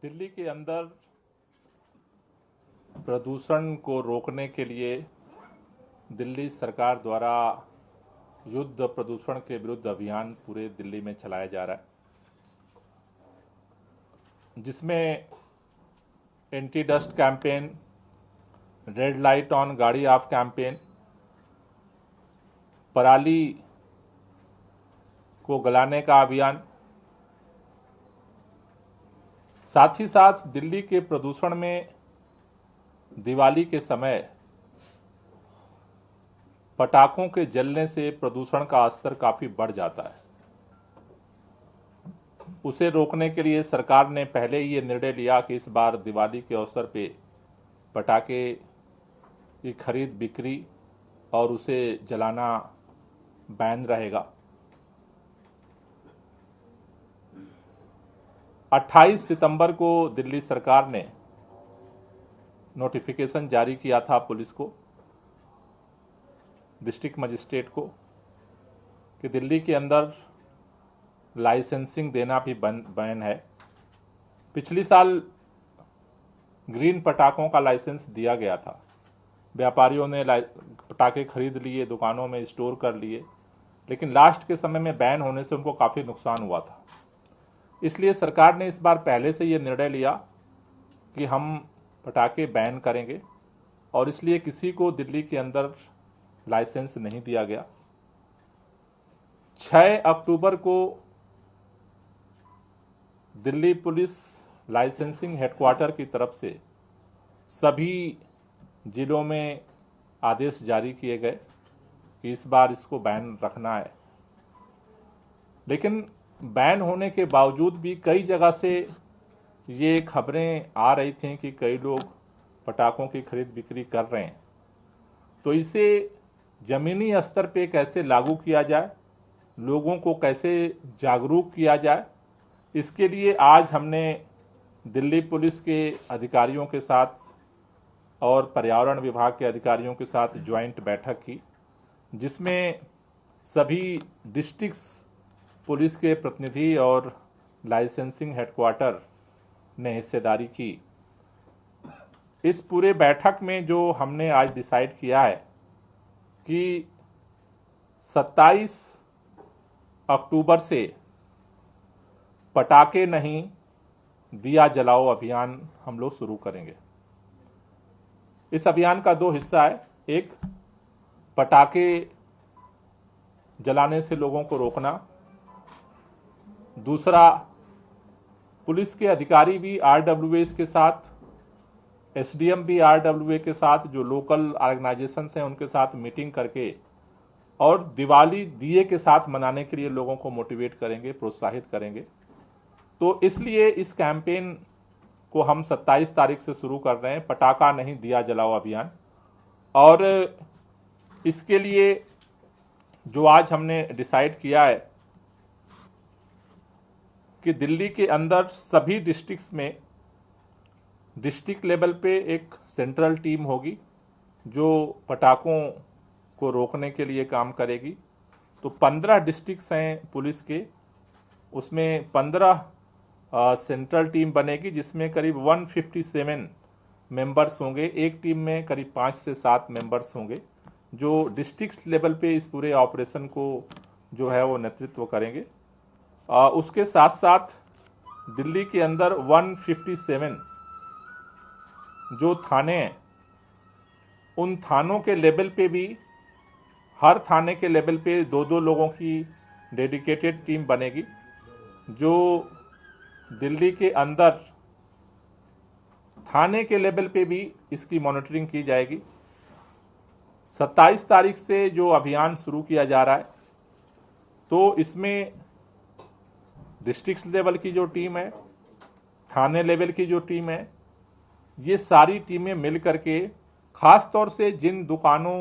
दिल्ली के अंदर प्रदूषण को रोकने के लिए दिल्ली सरकार द्वारा युद्ध प्रदूषण के विरुद्ध अभियान पूरे दिल्ली में चलाया जा रहा है, जिसमें anti dust campaign, red light on गाड़ी ऑफ कैंपेन, पराली को गलाने का अभियान, साथ ही साथ दिल्ली के प्रदूषण में दिवाली के समय पटाखों के जलने से प्रदूषण का स्तर काफी बढ़ जाता है। उसे रोकने के लिए सरकार ने पहले ही ये निर्णय लिया कि इस बार दिवाली के अवसर पे पटाखे की खरीद बिक्री और उसे जलाना बैन रहेगा। 28 सितंबर को दिल्ली सरकार ने नोटिफिकेशन जारी किया था पुलिस को, डिस्ट्रिक्ट मजिस्ट्रेट को, कि दिल्ली के अंदर लाइसेंसिंग देना भी बैन है। पिछली साल ग्रीन पटाखों का लाइसेंस दिया गया था, व्यापारियों ने पटाखे खरीद लिए, दुकानों में स्टोर कर लिए, लेकिन लास्ट के समय में बैन होने से उनको काफ़ी नुकसान हुआ था। इसलिए सरकार ने इस बार पहले से ये निर्णय लिया कि हम पटाखे बैन करेंगे और इसलिए किसी को दिल्ली के अंदर लाइसेंस नहीं दिया गया। 6 अक्टूबर को दिल्ली पुलिस लाइसेंसिंग हेडक्वार्टर की तरफ से सभी जिलों में आदेश जारी किए गए कि इस बार इसको बैन रखना है। लेकिन बैन होने के बावजूद भी कई जगह से ये खबरें आ रही थीं कि कई लोग पटाखों की खरीद बिक्री कर रहे हैं। तो इसे जमीनी स्तर पे कैसे लागू किया जाए, लोगों को कैसे जागरूक किया जाए, इसके लिए आज हमने दिल्ली पुलिस के अधिकारियों के साथ और पर्यावरण विभाग के अधिकारियों के साथ ज्वाइंट बैठक की, जिसमें सभी डिस्ट्रिक्ट पुलिस के प्रतिनिधि और लाइसेंसिंग हेडक्वार्टर ने हिस्सेदारी की। इस पूरे बैठक में जो हमने आज डिसाइड किया है कि 27 अक्टूबर से पटाखे नहीं दिया जलाओ अभियान हम लोग शुरू करेंगे। इस अभियान का 2 हिस्सा है। एक, पटाखे जलाने से लोगों को रोकना। दूसरा, पुलिस के अधिकारी भी आरडब्ल्यूए के साथ, एसडीएम भी आरडब्ल्यूए के साथ, जो लोकल ऑर्गेनाइजेशंस हैं उनके साथ मीटिंग करके और दिवाली दिए के साथ मनाने के लिए लोगों को मोटिवेट करेंगे, प्रोत्साहित करेंगे। तो इसलिए इस कैंपेन को हम 27 तारीख से शुरू कर रहे हैं, पटाखा नहीं दिया जलाओ अभियान। और इसके लिए जो आज हमने डिसाइड किया है कि दिल्ली के अंदर सभी डिस्ट्रिक्ट्स में डिस्ट्रिक्ट लेवल पे एक सेंट्रल टीम होगी जो पटाखों को रोकने के लिए काम करेगी। तो 15 डिस्ट्रिक्ट्स हैं पुलिस के, उसमें 15 सेंट्रल टीम बनेगी, जिसमें करीब 157 मेंबर्स होंगे। एक टीम में करीब 5 से 7 मेंबर्स होंगे जो डिस्ट्रिक्ट लेवल पे इस पूरे ऑपरेशन को जो है वो नेतृत्व करेंगे। उसके साथ साथ दिल्ली के अंदर 157 जो थाने हैं, उन थानों के लेवल पे भी हर थाने के लेवल पे 2-2 लोगों की डेडिकेटेड टीम बनेगी जो दिल्ली के अंदर थाने के लेवल पे भी इसकी मॉनिटरिंग की जाएगी। 27 तारीख से जो अभियान शुरू किया जा रहा है, तो इसमें डिस्ट्रिक्ट लेवल की जो टीम है, थाने लेवल की जो टीम है, ये सारी टीमें मिल करके खास तौर से जिन दुकानों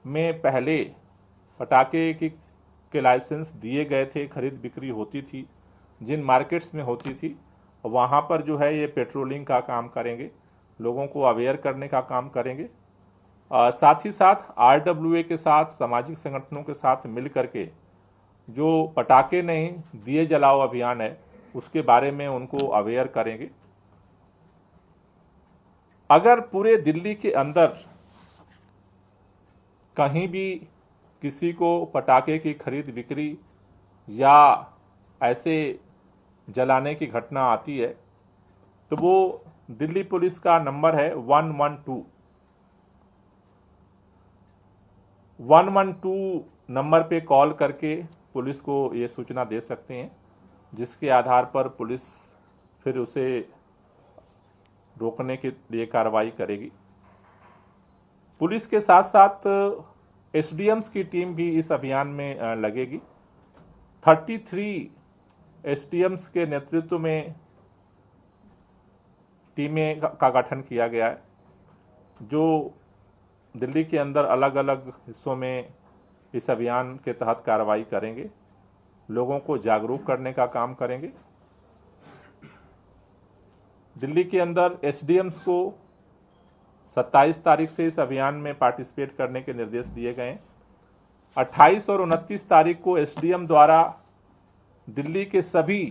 में पहले पटाखे के लाइसेंस दिए गए थे, खरीद बिक्री होती थी, जिन मार्केट्स में होती थी, वहाँ पर जो है ये पेट्रोलिंग का काम करेंगे, लोगों को अवेयर करने का काम करेंगे। साथ ही साथ आरडब्ल्यूए के साथ, सामाजिक संगठनों के साथ मिल करके जो पटाखे नहीं दिए जलाओ अभियान है उसके बारे में उनको अवेयर करेंगे। अगर पूरे दिल्ली के अंदर कहीं भी किसी को पटाखे की खरीद बिक्री या ऐसे जलाने की घटना आती है तो वो दिल्ली पुलिस का नंबर है 112। 112 नंबर पे कॉल करके पुलिस को ये सूचना दे सकते हैं, जिसके आधार पर पुलिस फिर उसे रोकने के लिए कार्रवाई करेगी। पुलिस के साथ साथ एसडीएम्स की टीम भी इस अभियान में लगेगी। 33 एसडीएम्स के नेतृत्व में टीमें का गठन किया गया है, जो दिल्ली के अंदर अलग अलग हिस्सों में इस अभियान के तहत कार्रवाई करेंगे, लोगों को जागरूक करने का काम करेंगे। दिल्ली के अंदर एसडीएम्स को 27 तारीख से इस अभियान में पार्टिसिपेट करने के निर्देश दिए गए हैं। 28 और 29 तारीख को एसडीएम द्वारा दिल्ली के सभी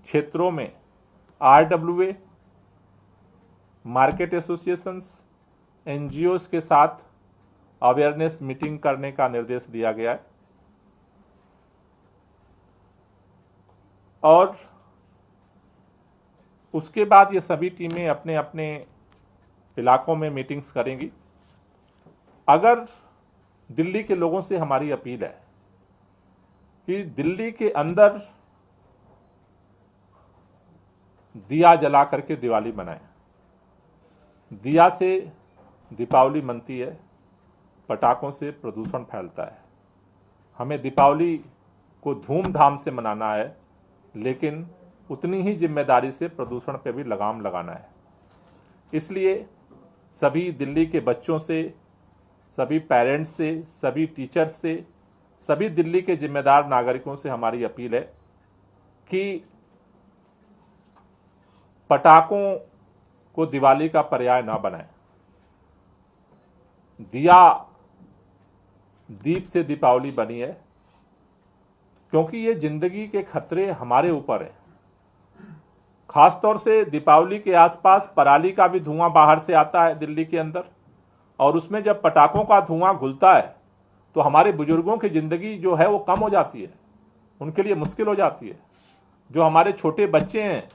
क्षेत्रों में आरडब्ल्यूए, मार्केट एसोसिएशंस, एनजीओस के साथ अवेयरनेस मीटिंग करने का निर्देश दिया गया है और उसके बाद ये सभी टीमें अपने अपने इलाकों में मीटिंग्स करेंगी। अगर दिल्ली के लोगों से हमारी अपील है कि दिल्ली के अंदर दिया जला करके दिवाली मनाएं। दिया से दीपावली मनती है, पटाखों से प्रदूषण फैलता है। हमें दीपावली को धूमधाम से मनाना है, लेकिन उतनी ही जिम्मेदारी से प्रदूषण पे भी लगाम लगाना है। इसलिए सभी दिल्ली के बच्चों से, सभी पेरेंट्स से, सभी टीचर्स से, सभी दिल्ली के जिम्मेदार नागरिकों से हमारी अपील है कि पटाखों को दिवाली का पर्याय ना बनाएं। दिया दीप से दीपावली बनी है, क्योंकि ये जिंदगी के खतरे हमारे ऊपर है। खासतौर से दीपावली के आसपास पराली का भी धुआं बाहर से आता है दिल्ली के अंदर, और उसमें जब पटाखों का धुआं घुलता है तो हमारे बुजुर्गों की जिंदगी जो है वो कम हो जाती है, उनके लिए मुश्किल हो जाती है। जो हमारे छोटे बच्चे हैं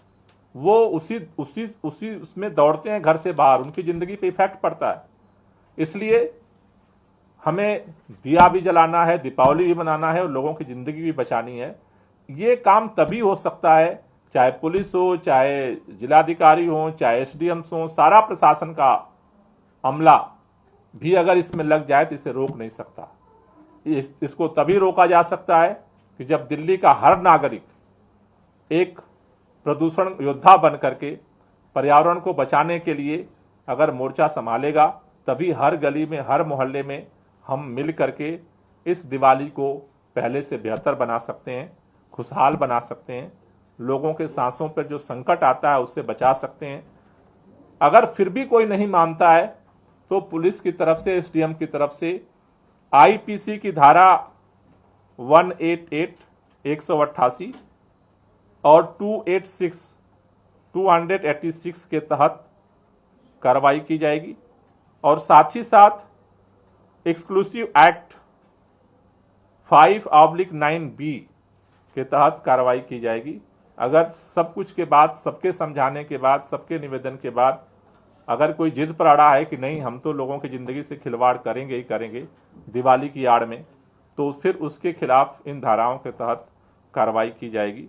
वो उसमें दौड़ते हैं घर से बाहर, उनकी जिंदगी पे इफेक्ट पड़ता है। इसलिए हमें दिया भी जलाना है, दीपावली भी मनाना है और लोगों की जिंदगी भी बचानी है। ये काम तभी हो सकता है चाहे पुलिस हो, चाहे जिलाधिकारी हो, चाहे एसडीएम्स हो, सारा प्रशासन का अमला भी अगर इसमें लग जाए तो इसे रोक नहीं सकता। इसको तभी रोका जा सकता है कि जब दिल्ली का हर नागरिक एक प्रदूषण योद्धा बन करके पर्यावरण को बचाने के लिए अगर मोर्चा संभालेगा, तभी हर गली में, हर मोहल्ले में हम मिल करके इस दिवाली को पहले से बेहतर बना सकते हैं, खुशहाल बना सकते हैं, लोगों के सांसों पर जो संकट आता है उससे बचा सकते हैं। अगर फिर भी कोई नहीं मानता है तो पुलिस की तरफ से, एसडीएम की तरफ से आईपीसी की धारा 188, 188 और 286 के तहत कार्रवाई की जाएगी, और साथ ही साथ एक्सक्लूसिव एक्ट 5/9B के तहत कार्रवाई की जाएगी। अगर सब कुछ के बाद, सबके समझाने के बाद, सबके निवेदन के बाद अगर कोई जिद पर अड़ा है कि नहीं हम तो लोगों की ज़िंदगी से खिलवाड़ करेंगे ही करेंगे दिवाली की आड़ में, तो फिर उसके खिलाफ इन धाराओं के तहत कार्रवाई की जाएगी।